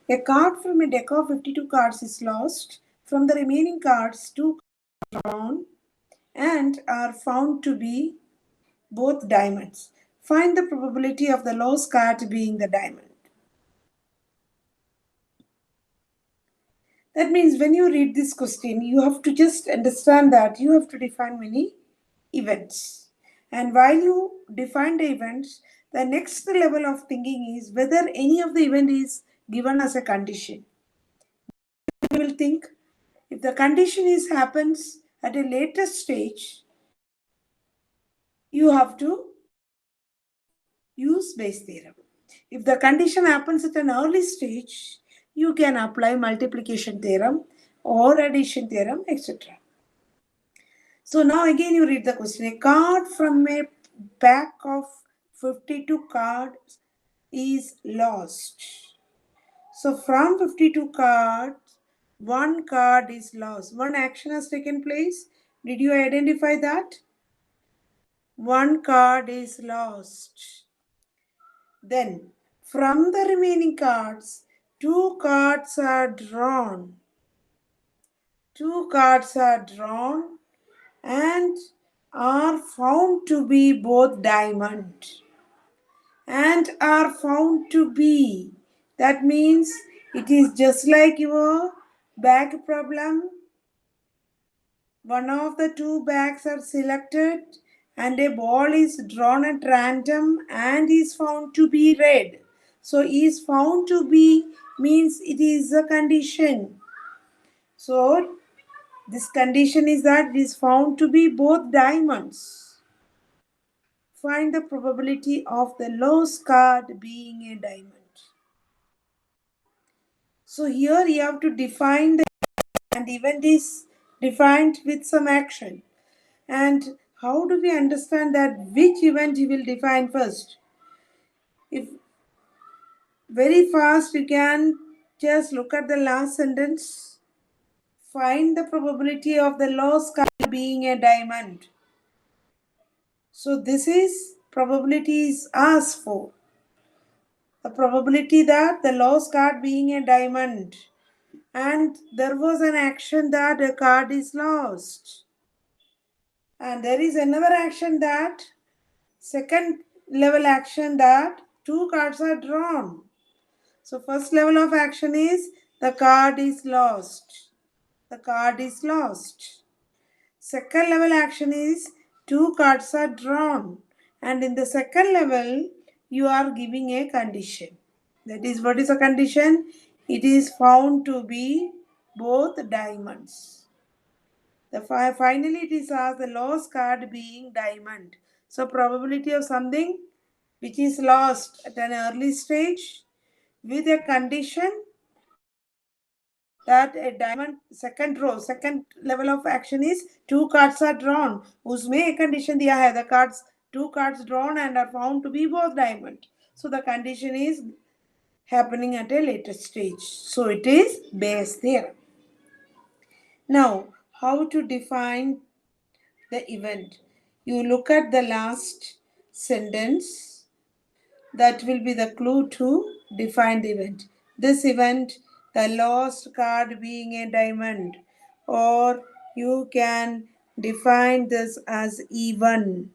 A card from a deck of 52 cards is lost. From the remaining cards, 2 are drawn and are found to be both diamonds. Find the probability of the lost card being the diamond. That means when you read this question, you have to just understand that you have to define many events. And while you define the events, the next level of thinking is whether any of the event is given as a condition. You will think if the condition is happens at a later stage, you have to use Bayes theorem. If the condition happens at an early stage, you can apply multiplication theorem or addition theorem, etc. So now again you read the question. A card from a pack of 52 cards is lost. So from 52 cards, one card is lost. One action has taken place. Did you identify that? One card is lost. Then from the remaining cards, 2 cards are drawn. 2 cards are drawn and are found to be both diamond and are found to be. That means it is just like your bag problem. One of the 2 bags are selected and a ball is drawn at random and is found to be red. So is found to be means it is a condition. So this condition is that it is found to be both diamonds. Find the probability of the lost card being a diamond. So here you have to define the and event is defined with some action. And how do we understand that which event you will define first? If very fast you can just look at the last sentence. Find the probability of the lost card being a diamond. So this is probability is asked for. The probability that the lost card being a diamond. And there was an action that a card is lost. And there is another action that second level action that 2 cards are drawn. So first level of action is the card is lost. The card is lost. Second level action is 2 cards are drawn. And in the second level, you are giving a condition. That is, what is a condition? It is found to be both diamonds. Finally, it is asked the lost card being diamond. So probability of something which is lost at an early stage with a condition that a diamond second row, second level of action is 2 cards are drawn. उसमें एक condition दिया है, the cards 2 cards drawn and are found to be both diamond. So the condition is happening at a later stage. So it is Bayes theorem. Now, how to define the event? You look at the last sentence. That will be the clue to define the event. This event, the lost card being a diamond, or you can define this as even.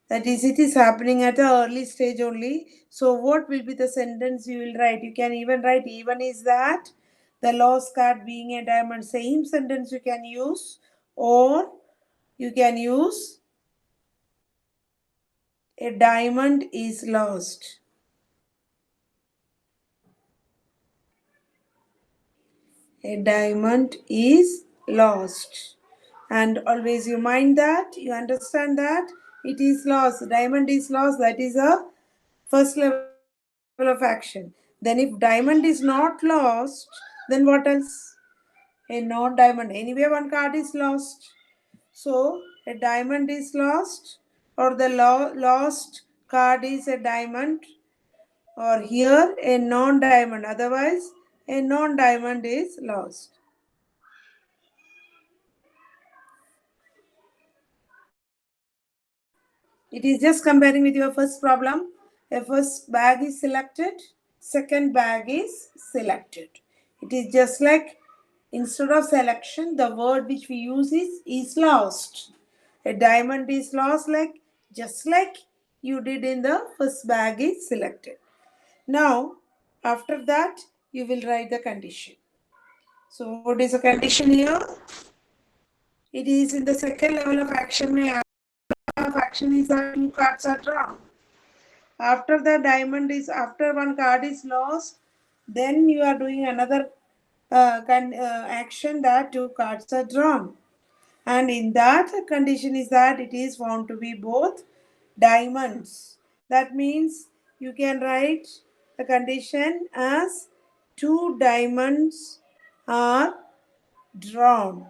That is, it is happening at an early stage only. So what will be the sentence you will write? You can even write even is that the lost card being a diamond. Same sentence you can use, or you can use a diamond is lost. A diamond is lost. And always you mind that, you understand that it is lost. Diamond is lost. That is a first level of action. Then if diamond is not lost, then what else? A non-diamond. Anyway, one card is lost. So a diamond is lost, or the lost card is a diamond, or here a non-diamond. Otherwise, a non-diamond is lost. It is just comparing with your first problem. A first bag is selected second bag is selected. It is just like instead of selection, the word which we use is lost. A diamond is lost like just like you did in the first bag is selected. Now, after that, you will write the condition. So, what is the condition here? It is in the second level of action. Action is that two cards are drawn. After the diamond is after one card is lost, then you are doing another action that two cards are drawn. And in that condition is that it is found to be both diamonds. That means you can write the condition as two diamonds are drawn.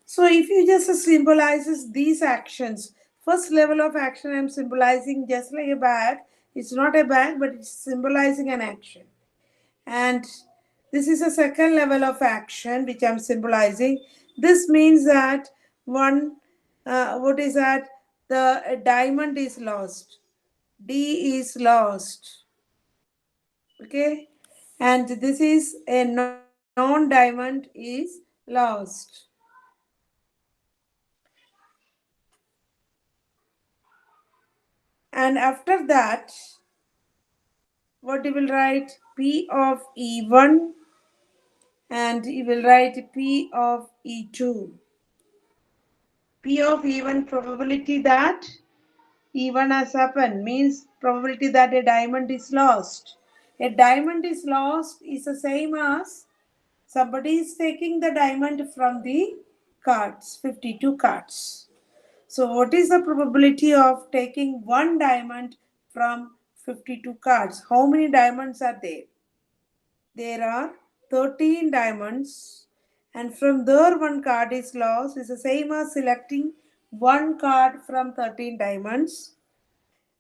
So if you just symbolizes these actions, first level of action I'm symbolizing just like a bag. It's not a bag, but it's symbolizing an action. And this is a second level of action which I'm symbolizing. This means that what is that? The diamond is lost. D is lost. Okay. And this is a non-diamond is lost. And after that, what you will write? P of E1 and you will write P of E2. P of E1 probability that E1 has happened means probability that a diamond is lost. A diamond is lost is the same as somebody is taking the diamond from the cards, 52 cards. So what is the probability of taking one diamond from 52 cards? How many diamonds are there? There are 13 diamonds, and from there one card is lost is the same as selecting one card from 13 diamonds.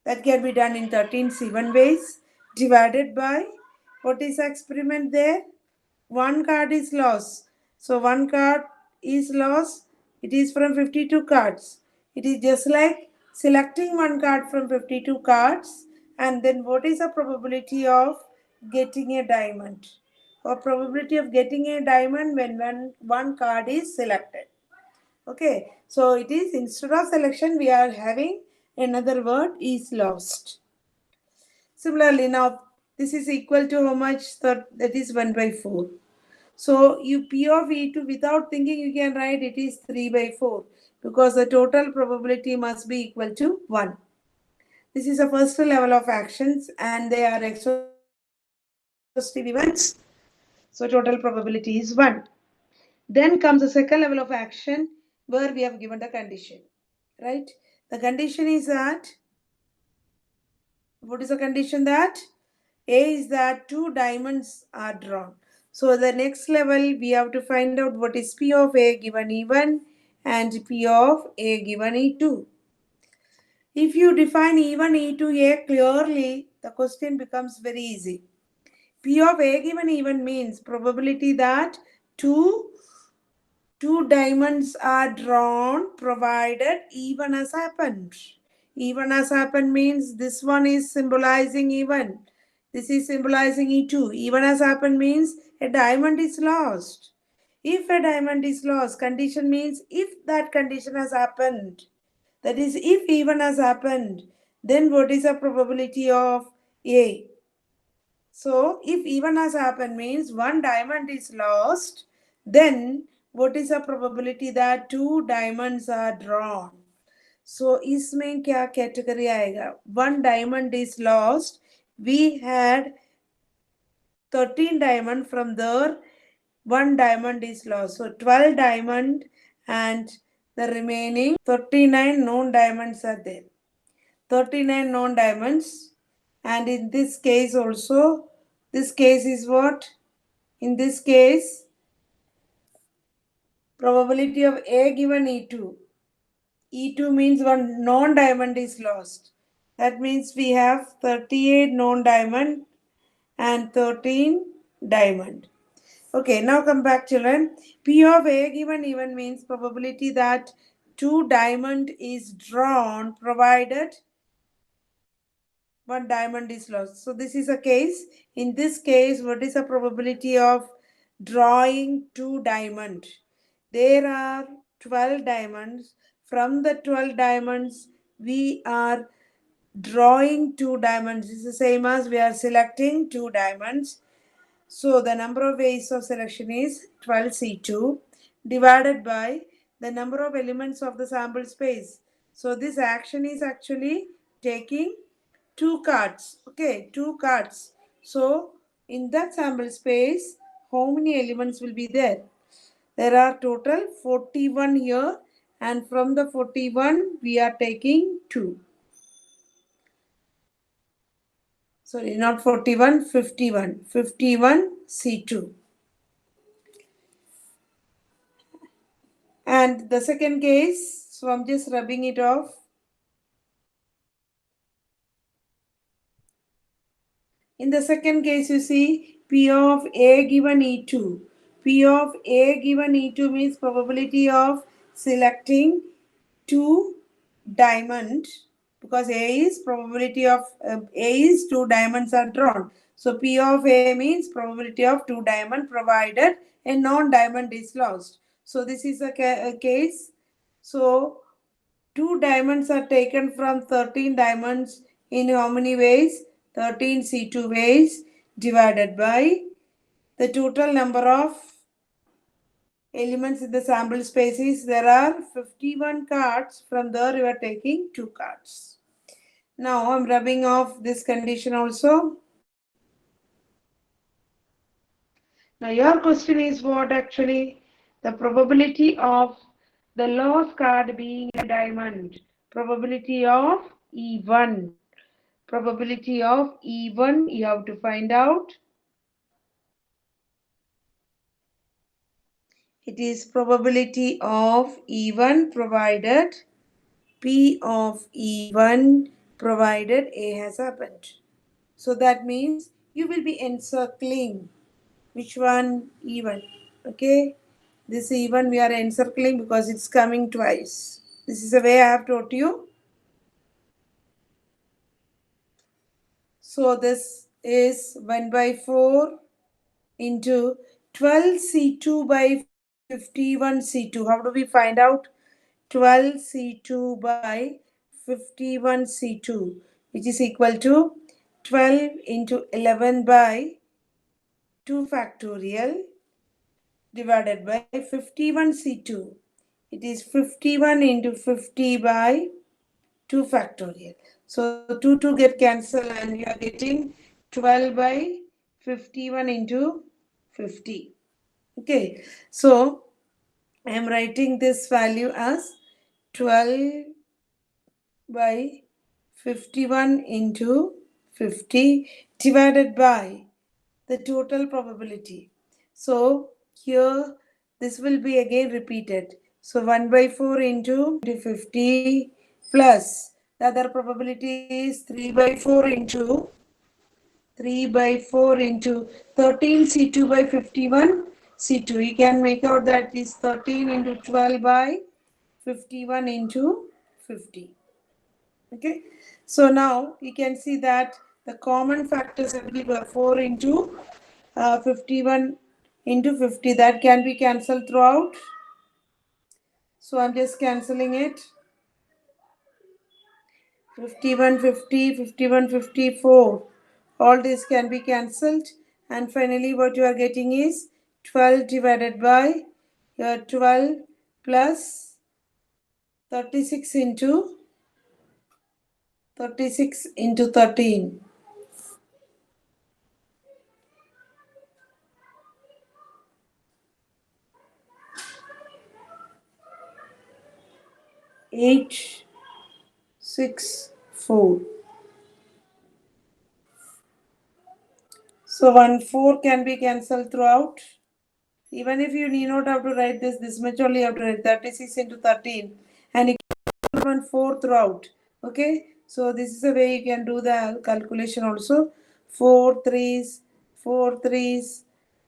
That can be done in 13 7 ways divided by what is the experiment there? One card is lost. So one card is lost. It is from 52 cards. It is just like selecting one card from 52 cards, and then what is the probability of getting a diamond or probability of getting a diamond when one card is selected. Okay, so it is instead of selection we are having another word is lost. Similarly, now this is equal to how much? That is 1 by 4. So you P of E2 without thinking you can write it is 3 by 4 because the total probability must be equal to 1. This is the first level of actions and they are exhaustive events. So total probability is 1. Then comes the second level of action where we have given the condition. Right? The condition is that, what is the condition that? A is that two diamonds are drawn. So the next level we have to find out what is P of A given E1 and P of A given E2. If you define E1, E2, A clearly, the question becomes very easy. P of A given E1 means probability that two diamonds are drawn provided E1 has happened. E1 has happened means this one is symbolizing E1. This is symbolizing E2. E1 has happened means a diamond is lost. If a diamond is lost, condition means if that condition has happened. That is, if E1 has happened, then what is the probability of A? So, if E1 has happened means one diamond is lost, then what is the probability that two diamonds are drawn? So इसमें क्या category आएगा? One diamond is lost. We had 13 diamond, from there one diamond is lost. So 12 diamond and the remaining 39 known diamonds are there. 39 known diamonds, and in this case also, this case is what? In this case, probability of A given E2. E2 means one non-diamond is lost. That means we have 38 non-diamond and 13 diamond. Okay, now come back, children. P of A given even means probability that two diamond is drawn provided one diamond is lost. So this is a case. In this case, what is the probability of drawing two diamond? There are 12 diamonds. From the 12 diamonds, we are drawing two diamonds. This is the same as we are selecting two diamonds. So the number of ways of selection is 12C2 divided by the number of elements of the sample space. So this action is actually taking two cards. Okay, two cards. So in that sample space, how many elements will be there? There are total 41 here, and from the 41 we are taking 2. Sorry, not 41, 51. 51 C2. And the second case, so I'm just rubbing it off. In the second case, you see P of A given E2. P of A given E2 means probability of selecting two diamond, because A is probability of A is two diamonds are drawn. So P of A means probability of two diamond provided a non-diamond is lost. So this is a case. So two diamonds are taken from 13 diamonds in how many ways? 13 C2 ways divided by the total number of elements in the sample spaces. There are 51 cards. From there you are taking two cards. Now I'm rubbing off this condition also. Now your question is what actually? The probability of the lost card being a diamond. Probability of E1. Probability of E1 you have to find out. It is probability of E1 provided P of E1 provided A has happened. So that means you will be encircling which one? E1. Okay. This E1 we are encircling because it's coming twice. This is the way I have taught you. So this is 1 by 4 into 12C2 by 51C2. How do we find out? 12C2 by 51C2, which is equal to 12 into 11 by 2 factorial divided by 51C2. It is 51 into 50 by 2 factorial. So 2 get cancelled and you are getting 12 by 51 into 50. Okay, so I am writing this value as 12 by 51 into 50 divided by the total probability. So here this will be again repeated. So 1 by 4 into 50 plus the other probability is 3 by 4 into 13 C2 by 51 C2. You can make out that is 13 into 12 by 51 into 50. Okay. So now you can see that the common factors everywhere 4 into 51 into 50, that can be cancelled throughout. So I'm just cancelling it. 51, 50, 51, 54. All this can be cancelled. And finally what you are getting is 12 divided by your 12 plus 36 into 13. 8, 6, 4. So 1, 4 can be cancelled throughout. Even if you need not have to write this much only you have to write 36 into 13. And you can 1, 4 throughout. Okay. So this is the way you can do the calculation also. 4 threes, 4 threes,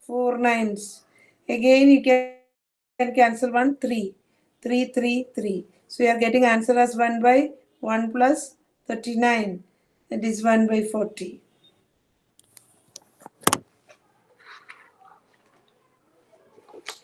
4 nines. Again, you can cancel 1, 3. 3, 3, 3. So you are getting answer as 1 by 1 plus 39. That is 1 by 40.